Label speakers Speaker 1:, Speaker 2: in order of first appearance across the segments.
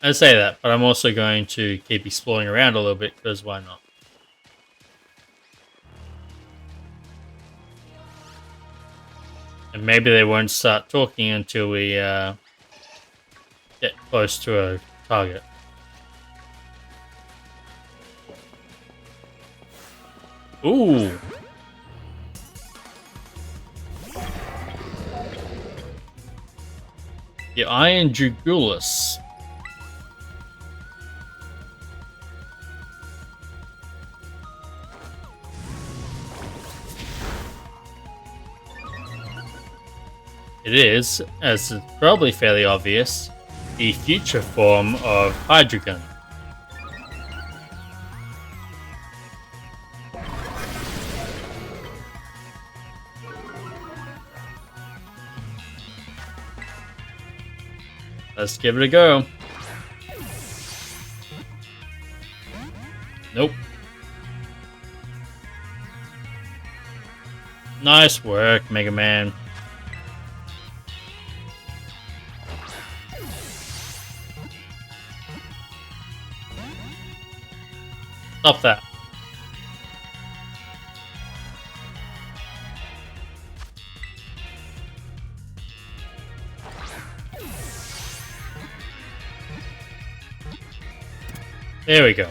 Speaker 1: I say that, but I'm also going to keep exploring around a little bit because why not? And maybe they won't start talking until we get close to a target. Ooh! The Iron Jugulus. It is, as is probably fairly obvious, the future form of Hydreigon. Let's give it a go. Nope. Nice work, Mega Man. Stop that. There we go.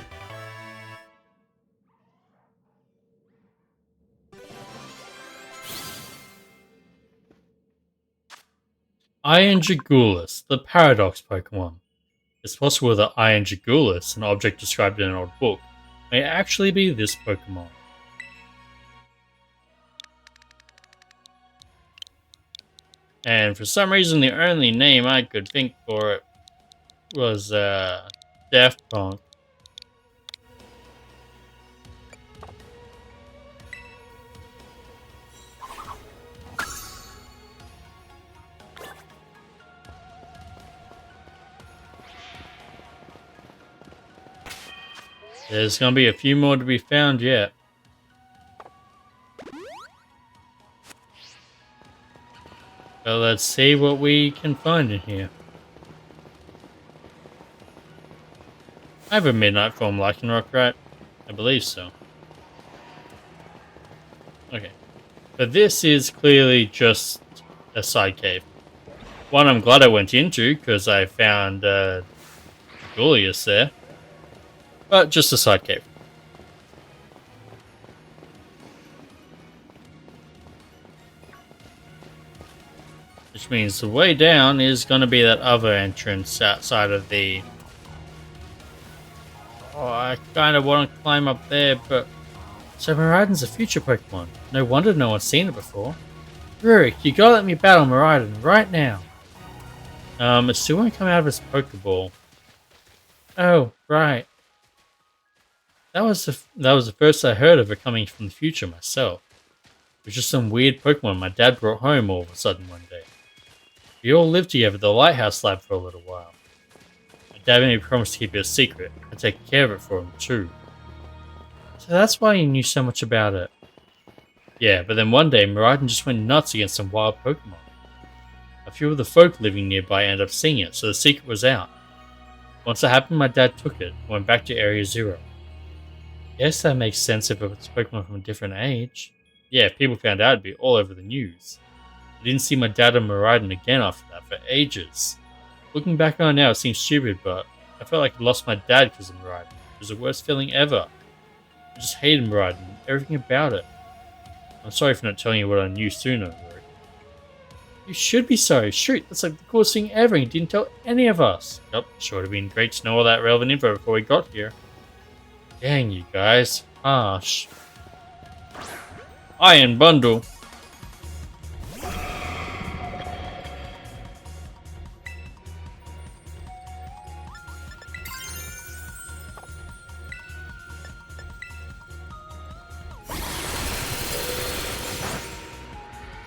Speaker 1: Iron Jugulus, the Paradox Pokemon. It's possible that Iron Jugulus, an object described in an old book, may actually be this Pokemon. And for some reason, the only name I could think for it was Daft Punk. There's going to be a few more to be found yet. So let's see what we can find in here. I have a midnight form Lycanroc, right? I believe so. Okay. But this is clearly just a side cave. One I'm glad I went into because I found Julius there. But just a side cave. Which means the way down is going to be that other entrance outside of the... Oh, I kind of want to climb up there, but... So Miraidon's a future Pokemon. No wonder no one's seen it before. Rurik, you gotta let me battle Miraidon right now. It still won't come out of its Pokeball. Oh, right. That was the first I heard of it coming from the future myself. It was just some weird Pokemon my dad brought home all of a sudden one day. We all lived together at the Lighthouse Lab for a little while. My dad made me promise to keep it a secret and take care of it for him too. So that's why you knew so much about it. Yeah, but then one day Miraidon just went nuts against some wild Pokemon. A few of the folk living nearby ended up seeing it, so the secret was out. Once it happened, my dad took it and went back to Area Zero. Yes, that makes sense if it's Pokemon from a different age. Yeah, if people found out, it'd be all over the news. I didn't see my dad and Miraidon again after that for ages. Looking back on it now, it seems stupid, but I felt like I lost my dad because of Miraidon. It was the worst feeling ever. I just hated Miraidon, everything about it. I'm sorry for not telling you what I knew sooner, Rory. You should be sorry. Shoot, that's like the coolest thing ever, and you didn't tell any of us. Yep, sure would have been great to know all that relevant info before we got here. Dang, you guys. Harsh. Iron Bundle.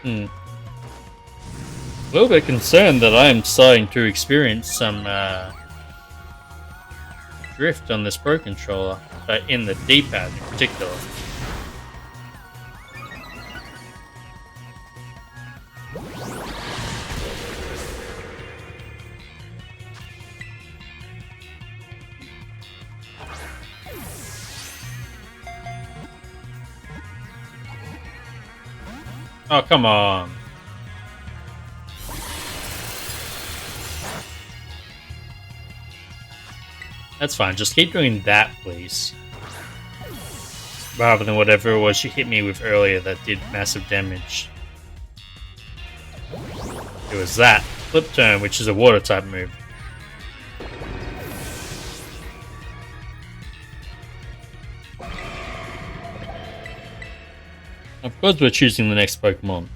Speaker 1: A little bit concerned that I am starting to experience some drift on this Pro Controller, but in the D-pad in particular. Oh, come on. That's fine. Just keep doing that, please. Rather than whatever it was you hit me with earlier that did massive damage. It was that. Flip turn, which is a water type move. Of course we're choosing the next Pokemon.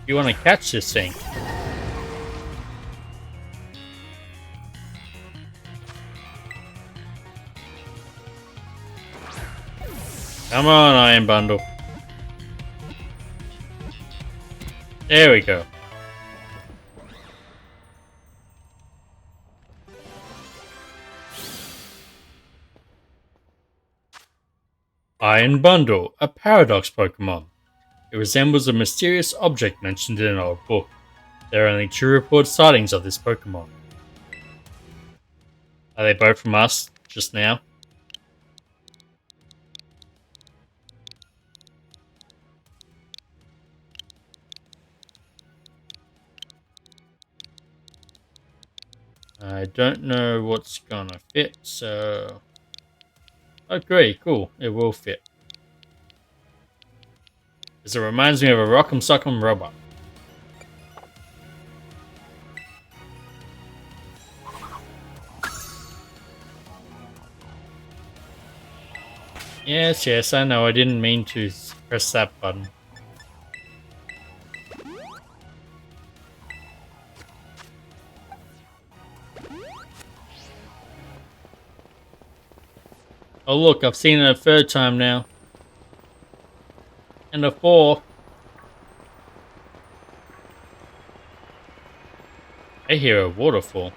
Speaker 1: You want to catch this thing. Come on, Iron Bundle. There we go. Iron Bundle, a Paradox Pokemon. It resembles a mysterious object mentioned in an old book. There are only 2 reported sightings of this Pokemon. Are they both from us just now? I don't know what's gonna fit, so... Oh great, cool, it will fit. Because it reminds me of a Rock'em Sock'em robot. Yes, I know, I didn't mean to press that button. Oh look, I've seen it a 3rd time now. And a 4th. I hear a waterfall.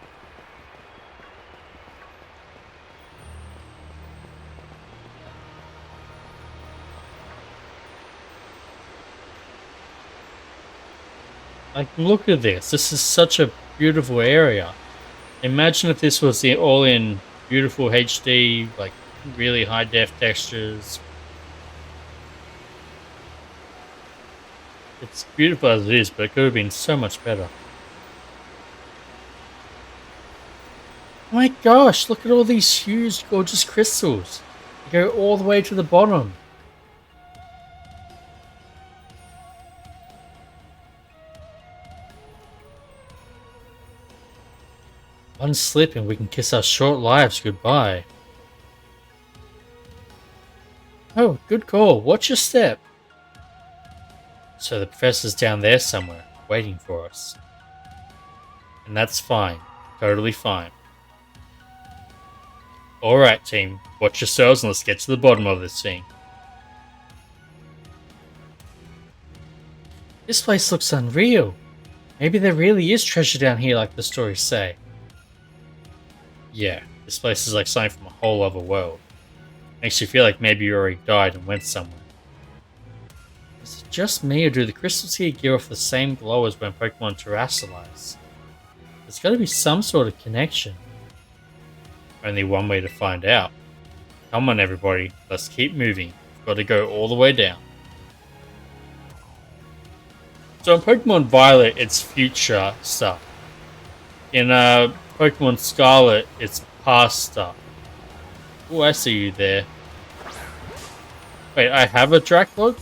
Speaker 1: Like, look at this. This is such a beautiful area. Imagine if this was all in beautiful HD, like really high def textures. It's beautiful as it is, but it could have been so much better. Oh my gosh, look at all these huge, gorgeous crystals. They go all the way to the bottom. One slip and we can kiss our short lives goodbye. Oh, good call. Watch your step. So the professor's down there somewhere, waiting for us. And that's fine. Totally fine. Alright team, watch yourselves and let's get to the bottom of this thing. This place looks unreal. Maybe there really is treasure down here like the stories say. Yeah, this place is like something from a whole other world. Makes you feel like maybe you already died and went somewhere. Is it just me, or do the crystals here give off the same glow as when Pokemon terrestrialize? There's gotta be some sort of connection. Only one way to find out. Come on everybody, let's keep moving. We've got to go all the way down. So in Pokemon Violet, it's future stuff. In Pokemon Scarlet, it's past stuff. Oh, I see you there. Wait, I have a Dracloak?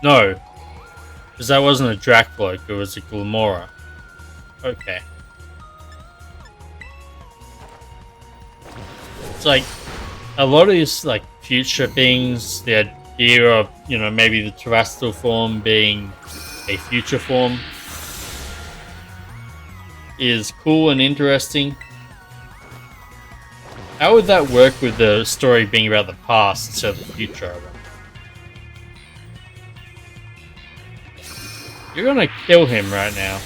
Speaker 1: No. Because that wasn't a Dracloak, it was a Glamora. Okay. It's like, a lot of these like future things, the idea of, you know, maybe the terrestrial form being a future form is cool and interesting. How would that work with the story being about the past instead of the future? You're gonna kill him right now.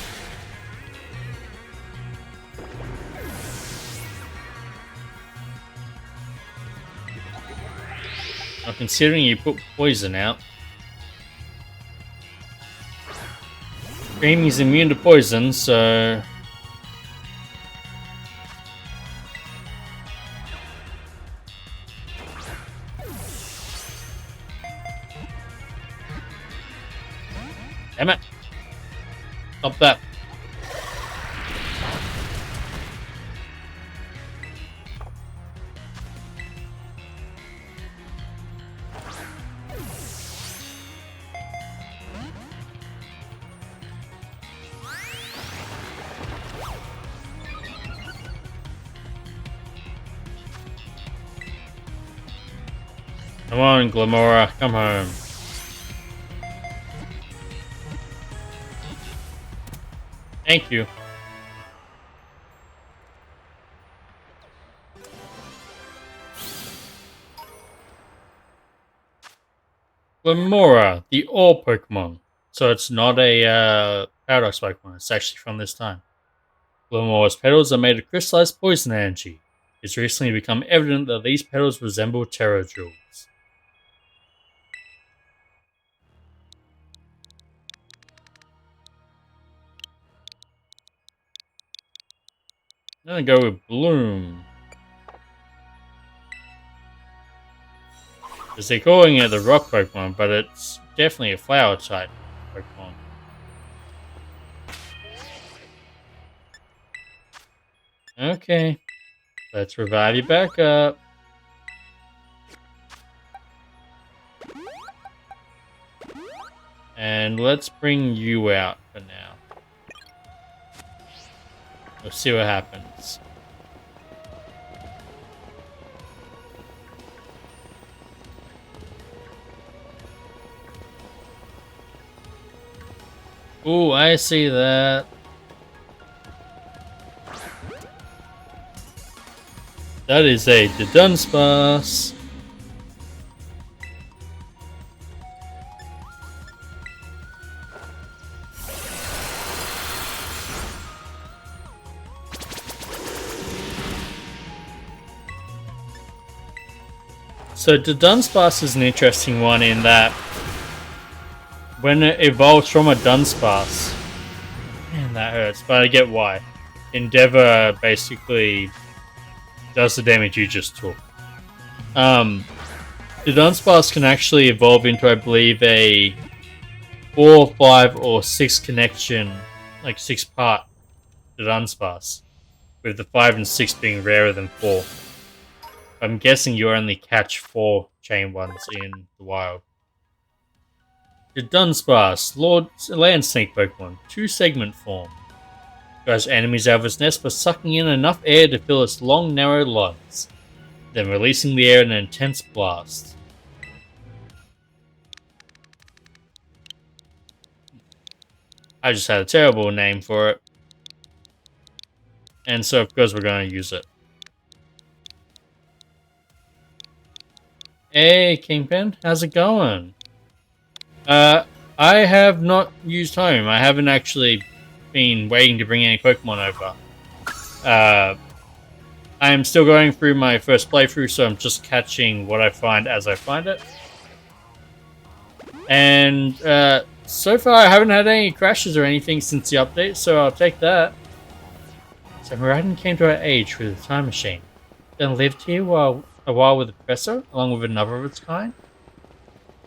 Speaker 1: Now, considering you put poison out, Creamy's immune to poison, so Damn it. Stop that. Come on, Glamora, come home. Thank you. Glamora, the All Pokemon. So it's not a Paradox Pokemon, it's actually from this time. Glamora's petals are made of crystallized poison energy. It's recently become evident that these petals resemble Terra Jewels. I'm gonna go with Bloom. Because they're calling it the rock Pokemon, but it's definitely a flower type Pokemon. Okay, let's revive you back up. And let's bring you out for now. We'll see what happens. Ooh, I see that. That is a Dunsparce. So the Dunsparce is an interesting one in that when it evolves from a Dunsparce, man, that hurts, but I get why. Endeavor basically does the damage you just took. The Dunsparce can actually evolve into, I believe, a 4, 5, or 6 connection, like 6-part Dunsparce, with the 5 and 6 being rarer than 4. I'm guessing you only catch 4 chain ones in the wild. The Dunsparce, Land Snake Pokemon, 2-segment form. Drives enemies out of its nest by sucking in enough air to fill its long, narrow lungs, then releasing the air in an intense blast. I just had a terrible name for it. And so, of course, we're going to use it. Hey, Kingpin, how's it going? I have not used home. I haven't actually been waiting to bring any Pokemon over. I am still going through my first playthrough, so I'm just catching what I find as I find it. And so far, I haven't had any crashes or anything since the update, so I'll take that. So Miraidon came to our age with a time machine, then lived here a while with the professor, along with another of its kind.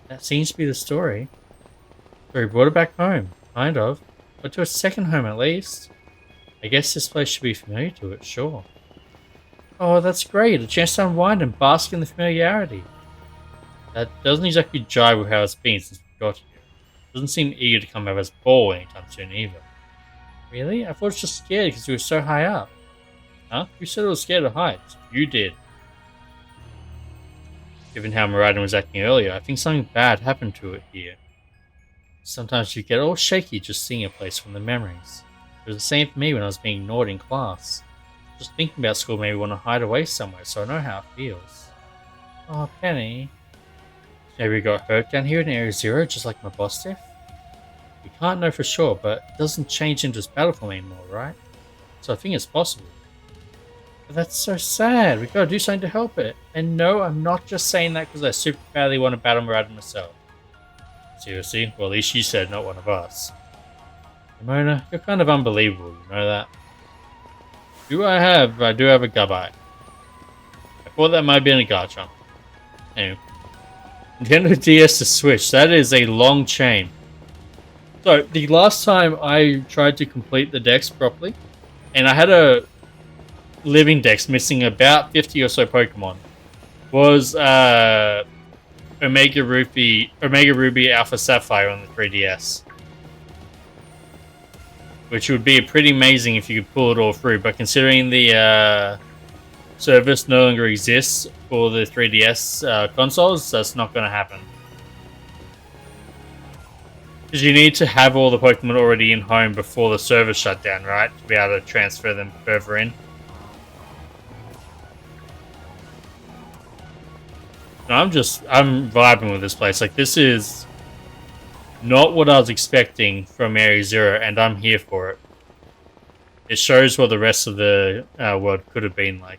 Speaker 1: That seems to be the story. So we brought it back home, kind of, but to a second home at least. I guess this place should be familiar to it, sure. Oh, that's great, a chance to unwind and bask in the familiarity. That doesn't exactly jive with how it's been since we got here. Doesn't seem eager to come out of its ball anytime soon either. Really? I thought it was just scared because we were so high up. Huh? Who said it was scared of heights? You did. Given how Miraidon was acting earlier, I think something bad happened to it here. Sometimes you get all shaky just seeing a place from the memories. It was the same for me when I was being ignored in class. Just thinking about school made me want to hide away somewhere so I know how it feels. Oh, Penny. Maybe we got hurt down here in Area Zero just like my boss did? We can't know for sure, but it doesn't change into this battlefield anymore, right? So I think it's possible. But that's so sad. We've got to do something to help it. And no, I'm not just saying that because I super badly want to battle Miraidon myself. Seriously? Well, at least you said, not one of us. Ramona, you're kind of unbelievable, you know that? I do have a Gabite. I thought that might be in a Garchomp. Anyway. Nintendo DS to Switch, that is a long chain. So the last time I tried to complete the dex properly, and I had a living dex missing about 50 or so Pokemon, was Omega Ruby Alpha Sapphire on the 3DS. Which would be pretty amazing if you could pull it all through, but considering the service no longer exists for the 3DS consoles, that's not going to happen. Because you need to have all the Pokemon already in home before the server shut down, right? To be able to transfer them further in. No, I'm vibing with this place. Like, this is not what I was expecting from Area Zero, and I'm here for it. It shows what the rest of the world could have been like.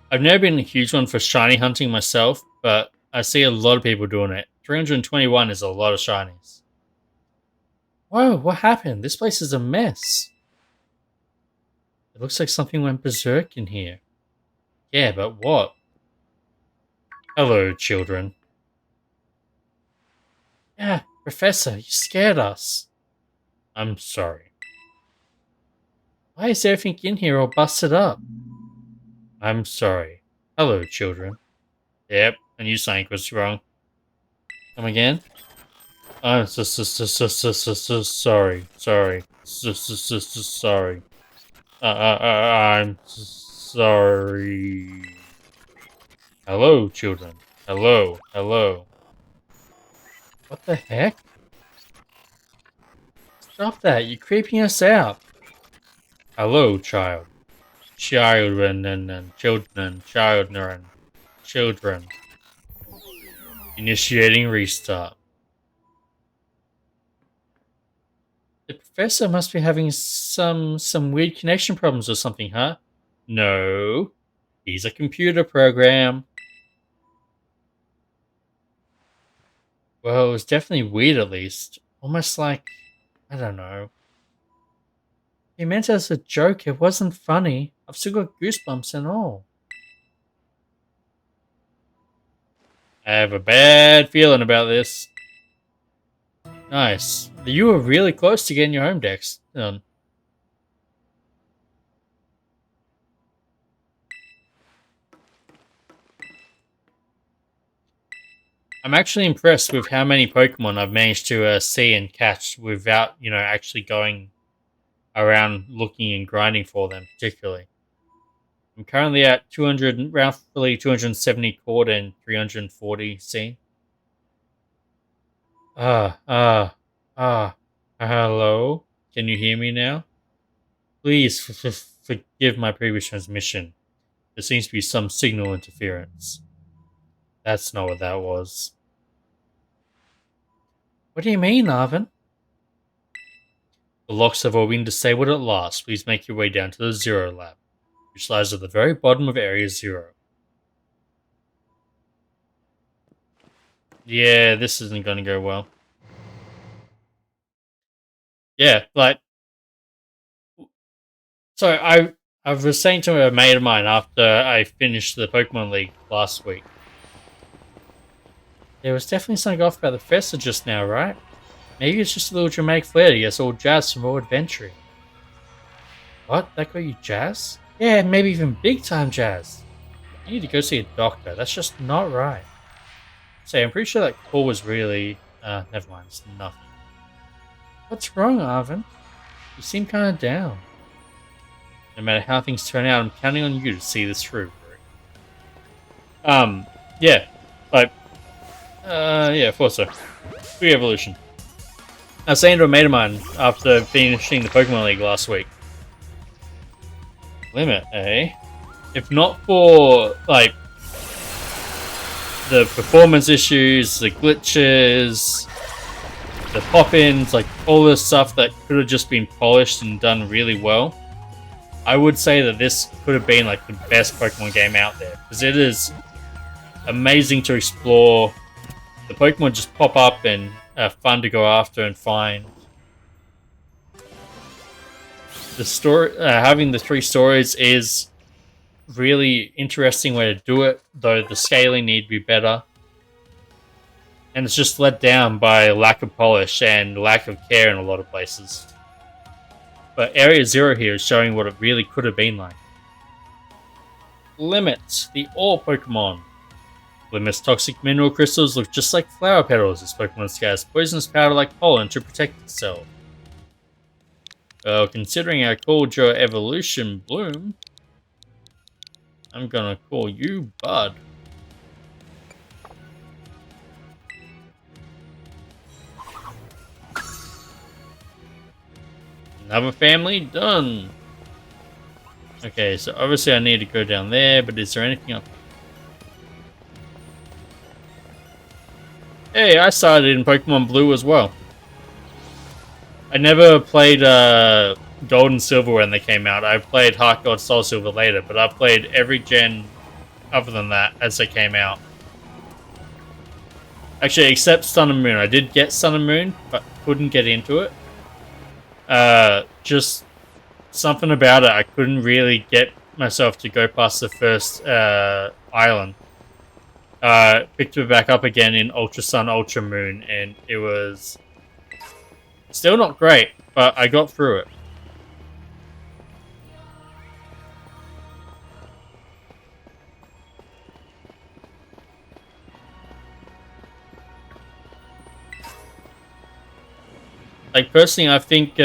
Speaker 1: I've never been a huge one for shiny hunting myself, but I see a lot of people doing it. 321 is a lot of shinies. Whoa, what happened? This place is a mess. It looks like something went berserk in here. Yeah, but what? Hello, children. Yeah, Professor, you scared us. I'm sorry. Why is everything in here all busted up? I'm sorry. Hello, children. Yep, I knew something was wrong. Come again? I'm sorry. Sorry. Sorry. I'm sorry. Hello, children. Hello. Hello. What the heck? Stop that. You're creeping us out. Hello, child. Children and children. Children. Initiating restart. The professor must be having some weird connection problems or something, huh? No. He's a computer program. Well, it was definitely weird at least. Almost like, I don't know. He meant it as a joke, it wasn't funny. I've still got goosebumps and all. I have a bad feeling about this. Nice. You were really close to getting your home decks done. I'm actually impressed with how many Pokemon I've managed to see and catch without, actually going around looking and grinding for them, particularly. I'm currently at 200, roughly 270 cord and 340 C. Hello? Can you hear me now? Please forgive my previous transmission. There seems to be some signal interference. That's not what that was. What do you mean, Arvin? The locks have all been disabled at last. Please make your way down to the Zero Lab, which lies at the very bottom of Area Zero. Yeah, this isn't going to go well. Yeah, like... So, I was saying to a mate of mine after I finished the Pokemon League last week. There was definitely something off about the Professor just now, right? Maybe it's just a little dramatic flair to get us all jazzed for more adventuring. What? That got you jazzed? Yeah, maybe even big time jazz. You need to go see a doctor. That's just not right. Say, I'm pretty sure that call was really... never mind, it's nothing. What's wrong, Arvin? You seem kind of down. No matter how things turn out, I'm counting on you to see this through. Yeah. Like... yeah, I thought so. Re-evolution. I was saying to a mate of mine after finishing the Pokemon League last week. Limit, eh? If not for, like, the performance issues, the glitches, the pop-ins, like, all this stuff that could have just been polished and done really well, I would say that this could have been, like, the best Pokemon game out there. Because it is amazing to explore. The Pokemon just pop up and are fun to go after and find. The story, having the 3 stories is really interesting way to do it, though the scaling need to be better. And it's just let down by lack of polish and lack of care in a lot of places. But Area Zero here is showing what it really could have been like. Limit, the ore Pokemon. Limit's toxic mineral crystals look just like flower petals as Pokemon scatters poisonous powder like pollen to protect itself. Well, considering I called your evolution Bloom, I'm gonna call you Bud. Another family done. Okay, so obviously I need to go down there, but is there anything up? Hey, I started in Pokemon Blue as well. I never played Gold and Silver when they came out. I played Heart Gold, Soul Silver later, but I played every gen other than that as they came out. Actually, except Sun and Moon. I did get Sun and Moon, but couldn't get into it. Just something about it. I couldn't really get myself to go past the first island. Picked it back up again in Ultra Sun, Ultra Moon, and it was still not great, but I got through it. Like, personally, I think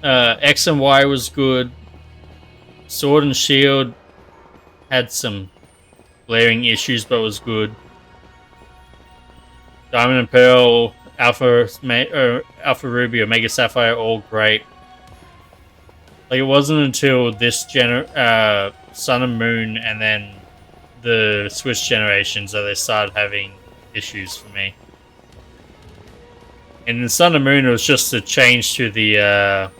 Speaker 1: X and Y was good. Sword and Shield had some glaring issues, but was good. Diamond and Pearl, Alpha Ruby, Omega Sapphire, all great. Like, it wasn't until this Sun and Moon, and then the Switch generations that they started having issues for me. And in Sun and Moon, it was just a change to the. There's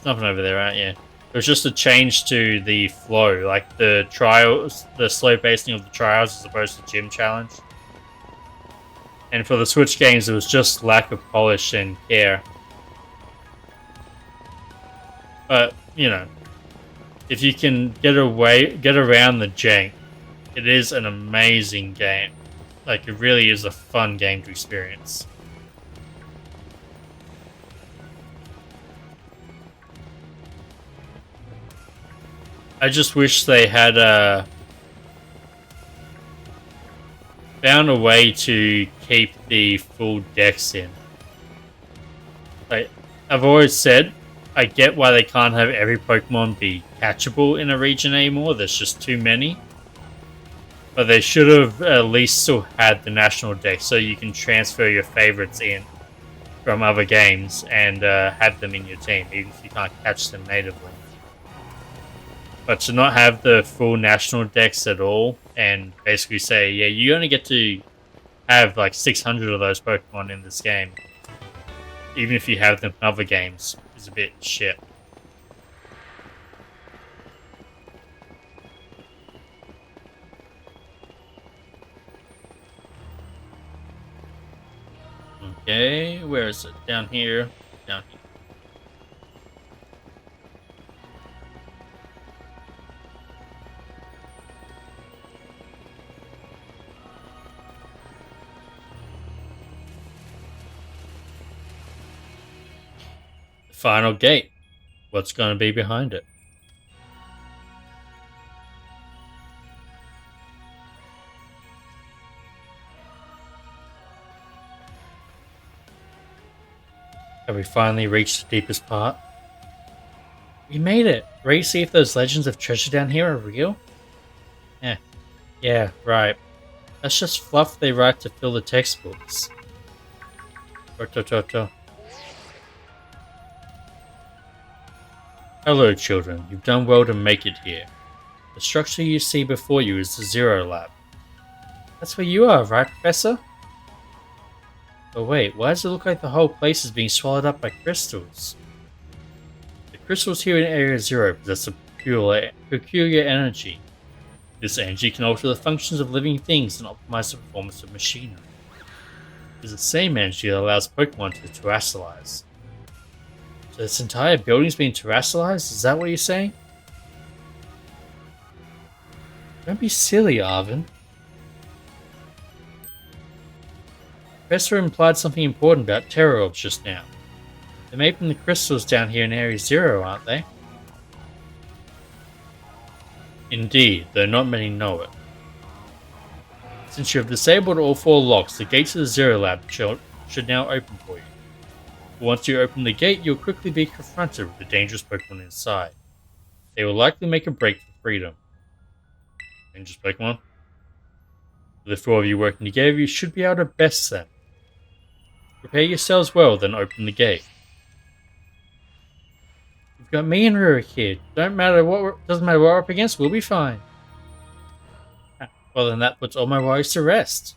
Speaker 1: nothing over there, right? Yeah. It was just a change to the flow, like the trials, the slow pacing of the trials as opposed to gym challenge. And for the Switch games, it was just lack of polish and care. But, you know, if you can get around the jank, it is an amazing game. Like, it really is a fun game to experience. I just wish they had found a way to keep the full decks in. Like, I've always said, I get why they can't have every Pokemon be catchable in a region anymore. There's just too many. But they should have at least still had the national deck so you can transfer your favorites in from other games and have them in your team, even if you can't catch them natively. But to not have the full national decks at all and basically say, yeah, you only get to have like 600 of those Pokemon in this game, even if you have them in other games, is a bit shit. Okay, where is it? Down here. Down here. Final gate. What's going to be behind it? Have we finally reached the deepest part? We made it! Ready to see if those legends of treasure down here are real? Yeah, right. That's just fluff they write to fill the textbooks. Hello, children. You've done well to make it here. The structure you see before you is the Zero Lab. That's where you are, right, Professor? But wait, why does it look like the whole place is being swallowed up by crystals? The crystals here in Area Zero possess a peculiar energy. This energy can alter the functions of living things and optimize the performance of machinery. It is the same energy that allows Pokemon to terastallize. So this entire building's been terrestrialized? Is that what you're saying? Don't be silly, Arvin. Professor implied something important about terror orbs just now. They're made from the crystals down here in Area Zero, aren't they? Indeed, though not many know it. Since you have disabled all 4 locks, the gates of the Zero Lab should now open for you. But once you open the gate, you'll quickly be confronted with the dangerous Pokemon inside. They will likely make a break for freedom. Dangerous Pokemon? With the 4 of you working together, you should be able to best them. Prepare yourselves well, then open the gate. You've got me and Rurik here. Doesn't matter what we're up against, we'll be fine. Well, then that puts all my worries to rest.